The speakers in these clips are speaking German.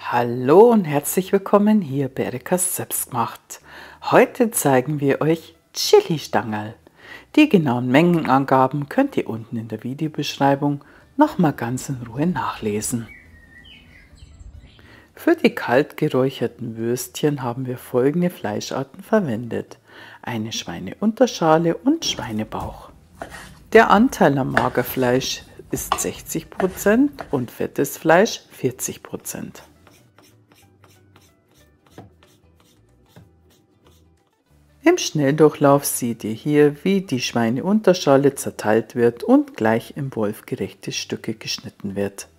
Hallo und herzlich willkommen hier bei Erikas Selbstgemacht. Heute zeigen wir euch Chili-Stangerl. Die genauen Mengenangaben könnt ihr unten in der Videobeschreibung nochmal ganz in Ruhe nachlesen. Für die kalt geräucherten Würstchen haben wir folgende Fleischarten verwendet: eine Schweineunterschale und Schweinebauch. Der Anteil am Magerfleisch ist 60% und fettes Fleisch 40%. Im Schnelldurchlauf seht ihr hier, wie die Schweineunterschale zerteilt wird und gleich in wolfgerechte Stücke geschnitten wird.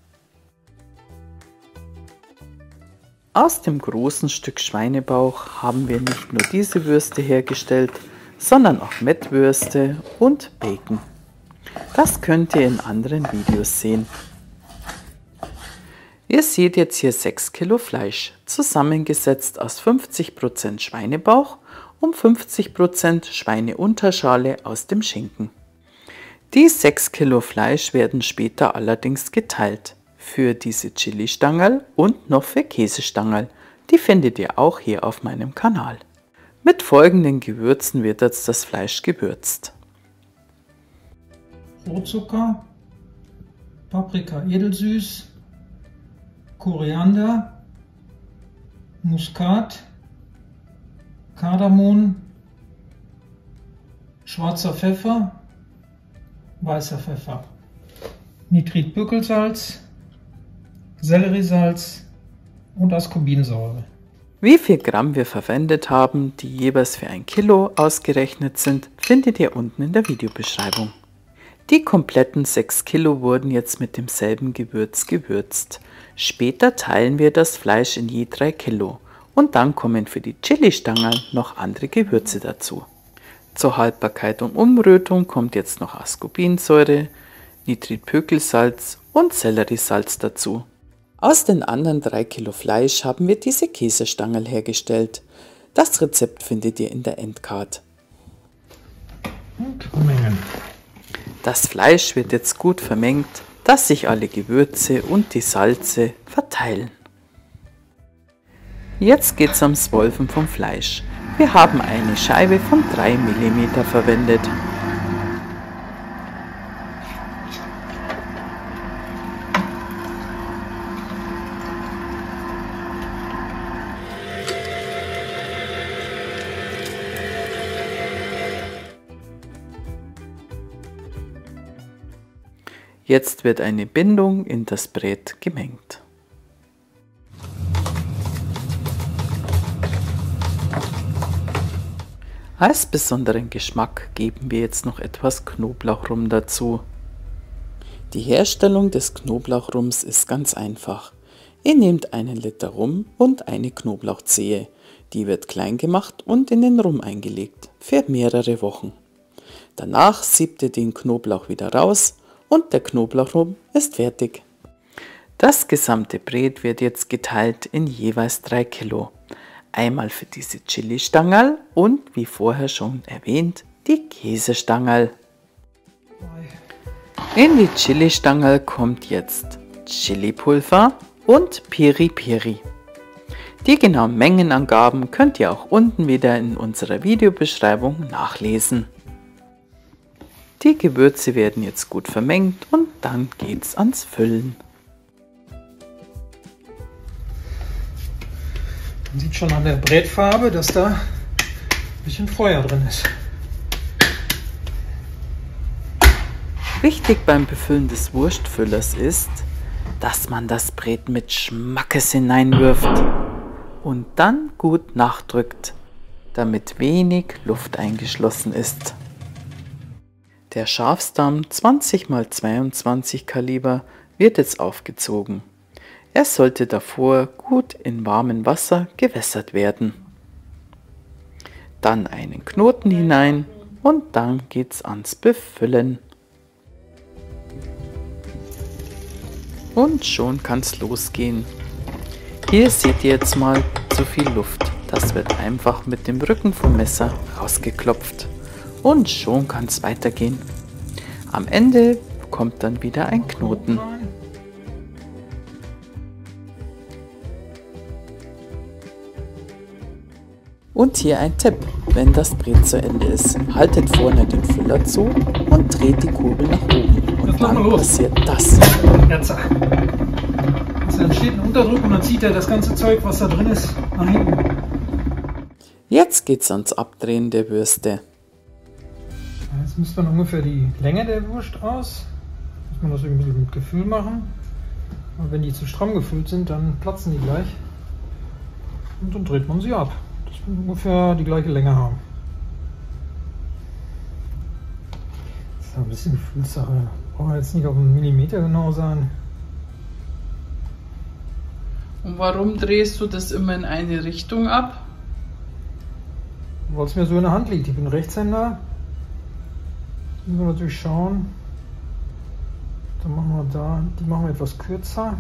Aus dem großen Stück Schweinebauch haben wir nicht nur diese Würste hergestellt, sondern auch Mettwürste und Bacon. Das könnt ihr in anderen Videos sehen. Ihr seht jetzt hier 6 Kilo Fleisch, zusammengesetzt aus 50% Schweinebauch und 50% Schweineunterschale aus dem Schinken. Die 6 Kilo Fleisch werden später allerdings geteilt für diese Chili-Stangerl und noch für Käsestangerl. Die findet ihr auch hier auf meinem Kanal. Mit folgenden Gewürzen wird jetzt das Fleisch gewürzt: Rotzucker, Paprika edelsüß, Koriander, Muskat, Kardamom, schwarzer Pfeffer, weißer Pfeffer, Nitritbückelsalz, Selleriesalz und Ascorbinsäure. Wie viel Gramm wir verwendet haben, die jeweils für 1 Kilo ausgerechnet sind, findet ihr unten in der Videobeschreibung. Die kompletten 6 Kilo wurden jetzt mit demselben Gewürz gewürzt. Später teilen wir das Fleisch in je 3 Kilo. Und dann kommen für die Chili-Stangerl noch andere Gewürze dazu. Zur Haltbarkeit und Umrötung kommt jetzt noch Ascorbinsäure, Nitritbückelsalz und Selleriesalz dazu. Aus den anderen 3 Kilo Fleisch haben wir diese Käsestangerl hergestellt. Das Rezept findet ihr in der Endcard. Und vermengen. Das Fleisch wird jetzt gut vermengt, dass sich alle Gewürze und die Salze verteilen. Jetzt geht es ums Wolfen vom Fleisch. Wir haben eine Scheibe von 3 mm verwendet. Jetzt wird eine Bindung in das Brät gemengt. Als besonderen Geschmack geben wir jetzt noch etwas Knoblauchrum dazu. Die Herstellung des Knoblauchrums ist ganz einfach. Ihr nehmt einen Liter Rum und eine Knoblauchzehe. Die wird klein gemacht und in den Rum eingelegt, für mehrere Wochen. Danach siebt ihr den Knoblauch wieder raus und der Knoblauchrum ist fertig. Das gesamte Brät wird jetzt geteilt in jeweils 3 Kilo. Einmal für diese Chili-Stangerl und, wie vorher schon erwähnt, die Käsestangerl. In die Chili-Stangerl kommt jetzt Chilipulver und Piri-Piri. Die genauen Mengenangaben könnt ihr auch unten wieder in unserer Videobeschreibung nachlesen. Die Gewürze werden jetzt gut vermengt und dann geht's ans Füllen. Man sieht schon an der Brätfarbe, dass da ein bisschen Feuer drin ist. Wichtig beim Befüllen des Wurstfüllers ist, dass man das Brät mit Schmackes hineinwirft und dann gut nachdrückt, damit wenig Luft eingeschlossen ist. Der Schafsdarm 20 x 22 Kaliber wird jetzt aufgezogen. Er sollte davor gut in warmem Wasser gewässert werden. Dann einen Knoten hinein und dann geht's ans Befüllen. Und schon kann's losgehen. Hier seht ihr jetzt mal zu viel Luft. Das wird einfach mit dem Rücken vom Messer rausgeklopft. Und schon kann's weitergehen. Am Ende kommt dann wieder ein Knoten. Und hier ein Tipp, wenn das Brät zu Ende ist, haltet vorne den Füller zu und dreht die Kurbel nach oben. Und dann passiert das. Jetzt. Also entsteht ein Unterdruck und dann zieht er das ganze Zeug, was da drin ist, nach hinten. Jetzt geht's ans Abdrehen der Würste. Jetzt misst man ungefähr die Länge der Wurst aus. Muss man das ein bisschen mit Gefühl machen. Aber wenn die zu stramm gefüllt sind, dann platzen die gleich. Und dann dreht man sie ab, dass wir ungefähr die gleiche Länge haben. Das ist ein bisschen Gefühlssache. Brauchen wir jetzt nicht auf einen Millimeter genau sein. Und warum drehst du das immer in eine Richtung ab? Weil es mir so in der Hand liegt. Ich bin Rechtshänder. Jetzt müssen wir natürlich schauen. Dann machen wir da, die machen wir etwas kürzer.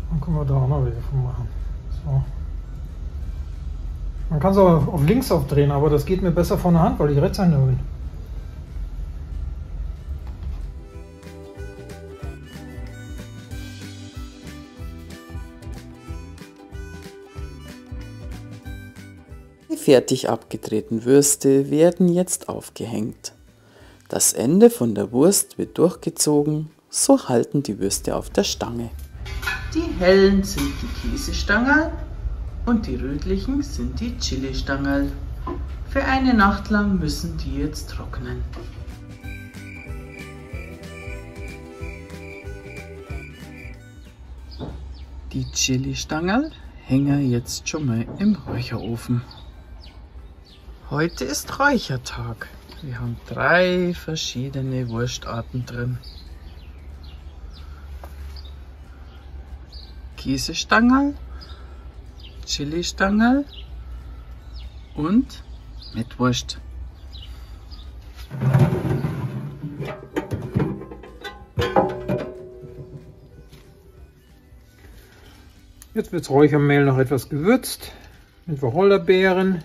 Dann können wir da auch noch welche von machen. So. Man kann es auch auf links aufdrehen, aber das geht mir besser von der Hand, weil ich Rechtshänder bin. Die fertig abgedrehten Würste werden jetzt aufgehängt. Das Ende von der Wurst wird durchgezogen, so halten die Würste auf der Stange. Die hellen sind die Käsestangerl und die rötlichen sind die Chili-Stangerl. Für eine Nacht lang müssen die jetzt trocknen. Die Chili-Stangerl hängen jetzt schon mal im Räucherofen. Heute ist Räuchertag. Wir haben 3 verschiedene Wurstarten drin. Käsestangerl, Chili-Stangerl und Mettwurst. Jetzt wird das Räuchermehl noch etwas gewürzt mit Wacholderbeeren,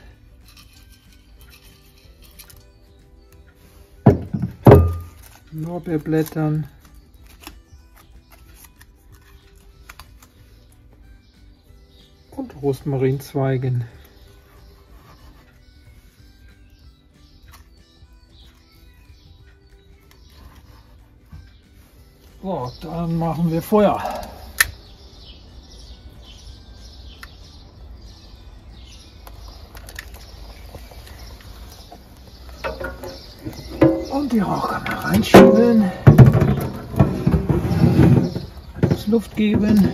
Lorbeerblättern, und Rosmarinzweigen. So, dann machen wir Feuer. Und die Rauchkammer reinschieben. Etwas Luft geben.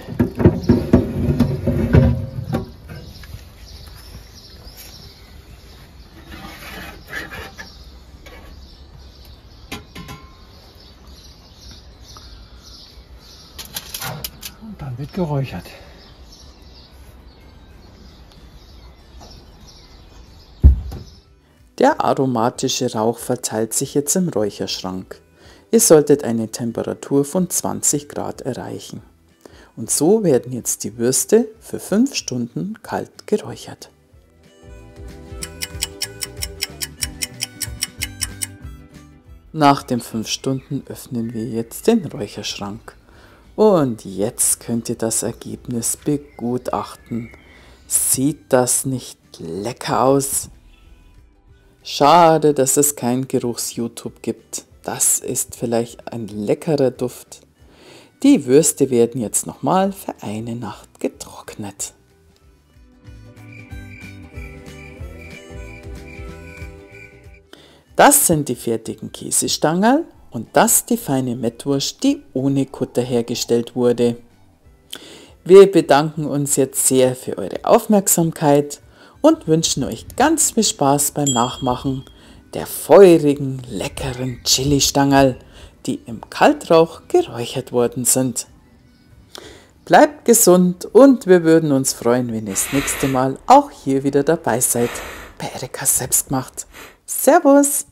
Und dann wird geräuchert. Der aromatische Rauch verteilt sich jetzt im Räucherschrank. Ihr solltet eine Temperatur von 20 Grad erreichen. Und so werden jetzt die Würste für 5 Stunden kalt geräuchert. Nach den 5 Stunden öffnen wir jetzt den Räucherschrank. Und jetzt könnt ihr das Ergebnis begutachten. Sieht das nicht lecker aus? Schade, dass es kein Geruchs-YouTube gibt. Das ist vielleicht ein leckerer Duft. Die Würste werden jetzt nochmal für eine Nacht getrocknet. Das sind die fertigen Käsestangerl und das die feine Mettwurst, die ohne Kutter hergestellt wurde. Wir bedanken uns jetzt sehr für eure Aufmerksamkeit und wünschen euch ganz viel Spaß beim Nachmachen der feurigen, leckeren Chili-Stangerl, die im Kaltrauch geräuchert worden sind. Bleibt gesund und wir würden uns freuen, wenn ihr das nächste Mal auch hier wieder dabei seid bei Erikas Selbstgemacht. Servus!